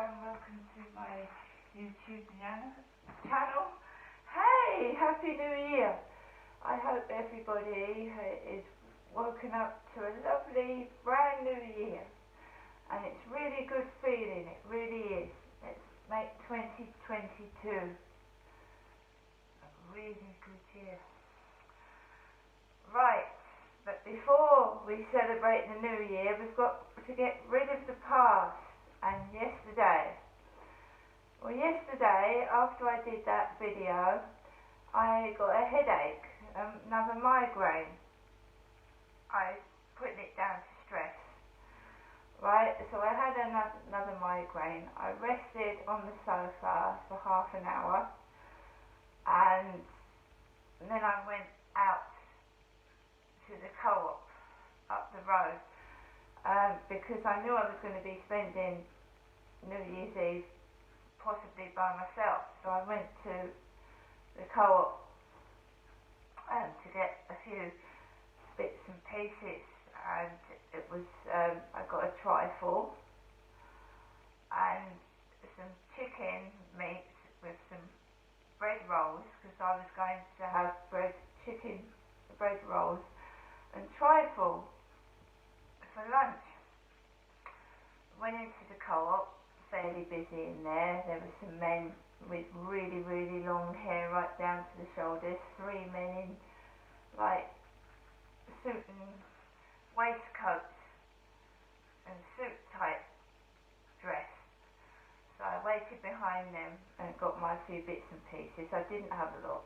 and welcome to my YouTube channel. Hey, Happy New Year! I hope everybody is woken up to a lovely brand new year, and it's really good feeling, it really is. Let's make 2022 a really good year. Right, but before we celebrate the new year, we've got to get rid of the past and yesterday. Well, yesterday, after I did that video, I got a headache, another migraine. I put it down to stress. Right, so I had another migraine. I rested on the sofa for half an hour, and then I went out to the co-op up the road, because I knew I was going to be spending New Year's Eve possibly by myself. So I went to the co-op to get a few bits and pieces, and it was I got a trifle and some chicken meat with some bread rolls, because I was going to have chicken bread rolls and trifle for lunch. Went into the co-op, fairly busy in there. There were some men with really, really long hair right down to the shoulders. 3 men in like suit and waistcoats and suit type dress. So I waited behind them and got my few bits and pieces. I didn't have a lot.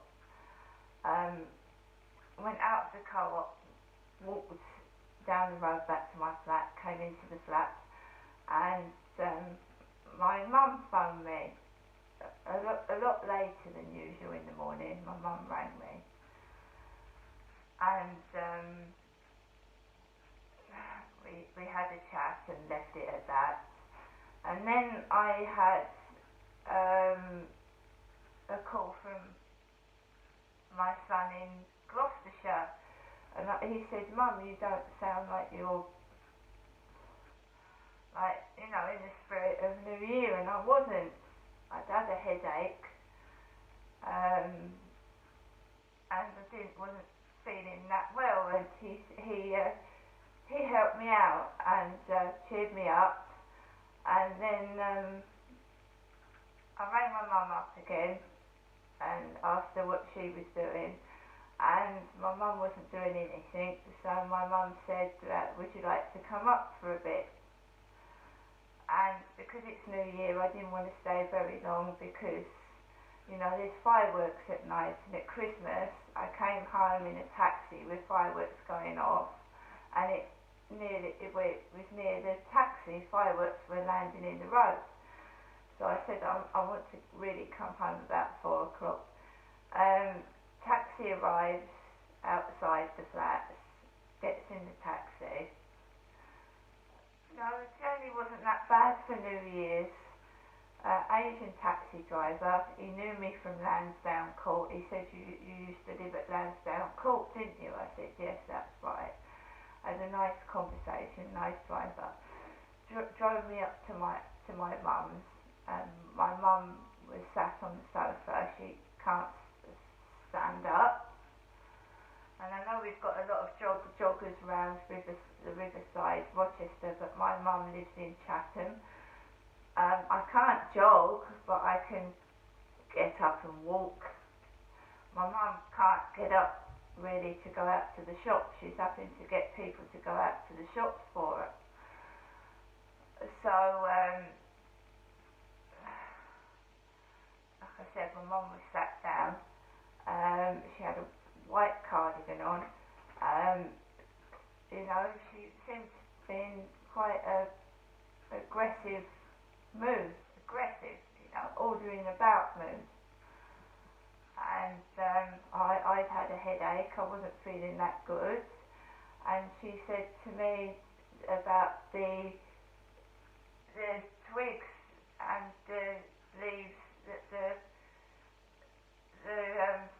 Went out of the co-op, walked down the road back to my flat, came into the flat, and my mum phoned me a lot later than usual in the morning. My mum rang me, and we had a chat and left it at that. And then I had a call from my son in Gloucestershire, and he said, "Mum, you don't sound like you're in the spirit of New Year." And I wasn't. I'd had a headache, and I wasn't feeling that well. And he helped me out and cheered me up. And then I rang my mum up again and asked her what she was doing. And my mum wasn't doing anything, so my mum said, "Would you like to come up for a bit?" And because it's New Year, I didn't want to stay very long, because there's fireworks at night, and at Christmas I came home in a taxi with fireworks going off, and it was near the taxi, fireworks were landing in the road. So I said, I want to really come home about 4 o'clock. Taxi arrives outside the flats, gets in the taxi. No, the journey wasn't that bad for New Year's. Asian taxi driver, he knew me from Lansdowne Court. He said, you used to live at Lansdowne Court, didn't you? I said, yes, that's right. Had a nice conversation, nice driver. Drove me up to my mum's. My mum was sat on the sofa. She can't stand up, and I know we've got a lot of joggers around the riverside, Rochester, but my mum lives in Chatham. I can't jog, but I can get up and walk. My mum can't get up really to go out to the shops. She's having to get people to go out to the shops for her. So like I said, my mum was sat down. She had a white cardigan on. She seemed to be in quite a aggressive mood. Ordering about mood. And I'd had a headache. I wasn't feeling that good. And she said to me about the twigs and the leaves that the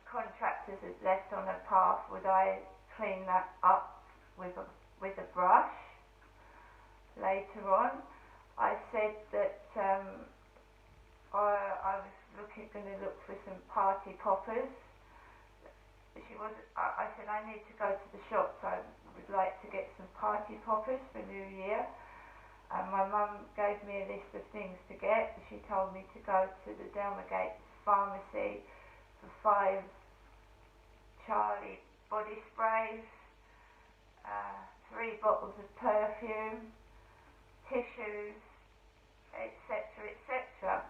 contractors had left on a path. Would I clean that up with a brush later on? I said that I was going to look for some party poppers. I said I need to go to the shops. I would like to get some party poppers for New Year. And my mum gave me a list of things to get. She told me to go to the Delmagate pharmacy for 5 Charlie body sprays, 3 bottles of perfume, tissues, etc, etc.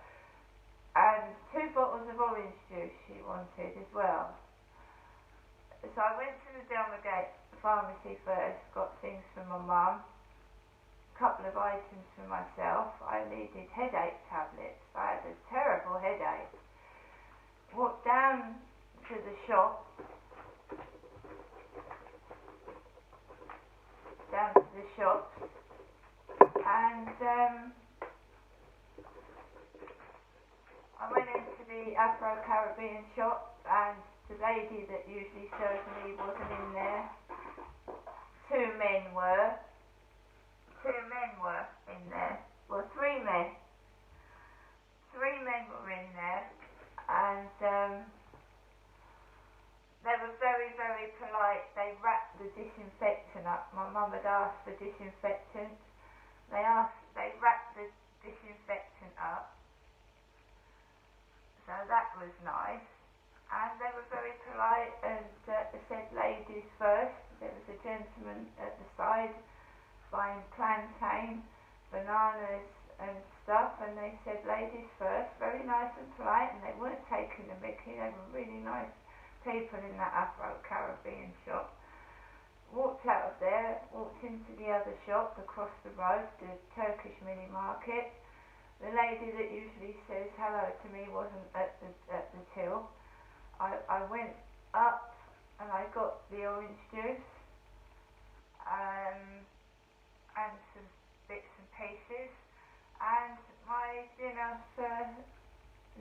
And 2 bottles of orange juice she wanted as well. So I went to the Delmagate pharmacy first, got things for my mum, a couple of items for myself. I needed headache tablets. I had a terrible headache. Walked down to the shop, and I went into the Afro-Caribbean shop, and the lady that usually serves me wasn't in there. 2 men were. 2 men were in there. Well, 3 men. 3 men were in there, and they were very, very polite. They wrapped the disinfectant up. My mum had asked for disinfectant. They wrapped the disinfectant up. So that was nice. And they were very polite and said ladies first. There was a gentleman at the side buying plantain, bananas and stuff, and they said ladies first. Very nice and polite, and they weren't taking the mickey. They were really nice people in that Afro-Caribbean shop. Walked out of there, walked into the other shop across the road, the Turkish mini market. The lady that usually says hello to me wasn't at the till. I went up and I got the orange juice and some bits and pieces, and my dinner for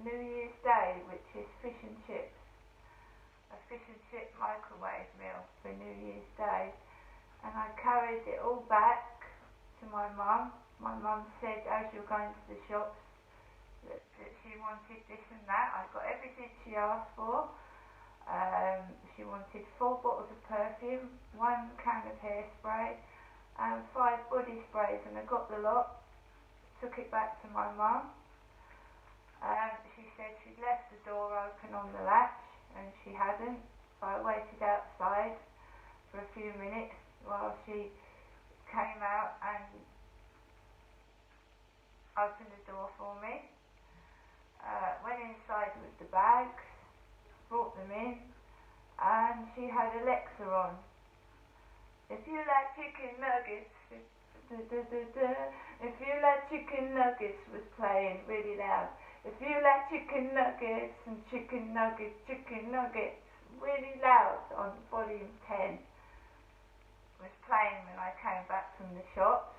New Year's Day, which is fish and chips. A fish and chip microwave meal for New Year's Day. And I carried it all back to my mum. My mum said as you're going to the shops that she wanted this and that. I got everything she asked for. She wanted 4 bottles of perfume, 1 can of hairspray, and 5 body sprays, and I got the lot, took it back to my mum. She said she'd left the door open on the latch, and she hadn't, so I waited outside for a few minutes while she came out and opened the door for me. Went inside with the bags, brought them in, and she had Alexa on. If you like chicken nuggets, if you like chicken nuggets was playing really loud. If you like chicken nuggets and chicken nuggets, really loud on volume 10 was playing when I came back from the shops.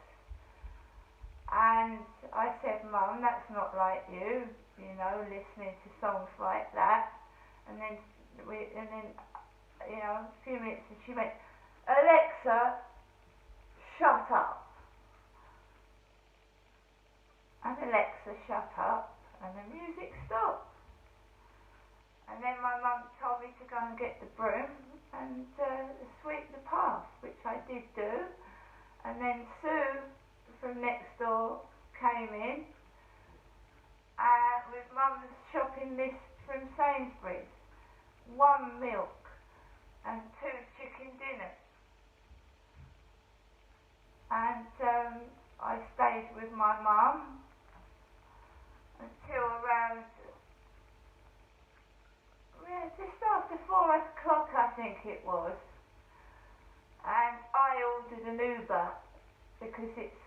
And I said, Mum, that's not like you know, listening to songs like that. And then a few minutes, and she went, Alexa, shut up. And Alexa shut up, and the music stopped. And then my mum told me to go and get the broom and sweep the path, which I did do. And then Sue from next door came in with Mum's shopping list from Sainsbury's. 1 milk and 2 chicken dinners. And I stayed with my mum until around just after 4 o'clock, I think it was. And I ordered an Uber because it's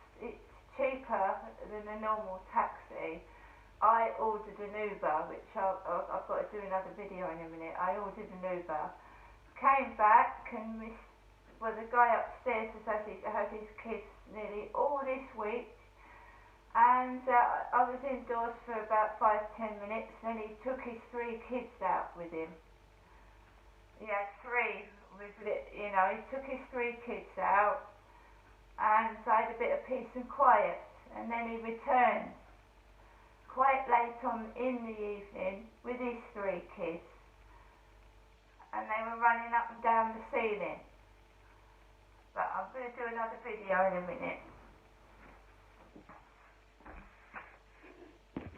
cheaper than a normal taxi. I ordered an Uber, which I've got to do another video in a minute. I ordered an Uber, came back, and the guy upstairs has had his kids nearly all this week, and I was indoors for about 5-10 minutes, and he took his 3 kids out with him. He had 3 he took his 3 kids out, and I had a bit of peace and quiet and then he returned quite late on in the evening with his 3 kids, and they were running up and down the ceiling. But I'm going to do another video in a minute.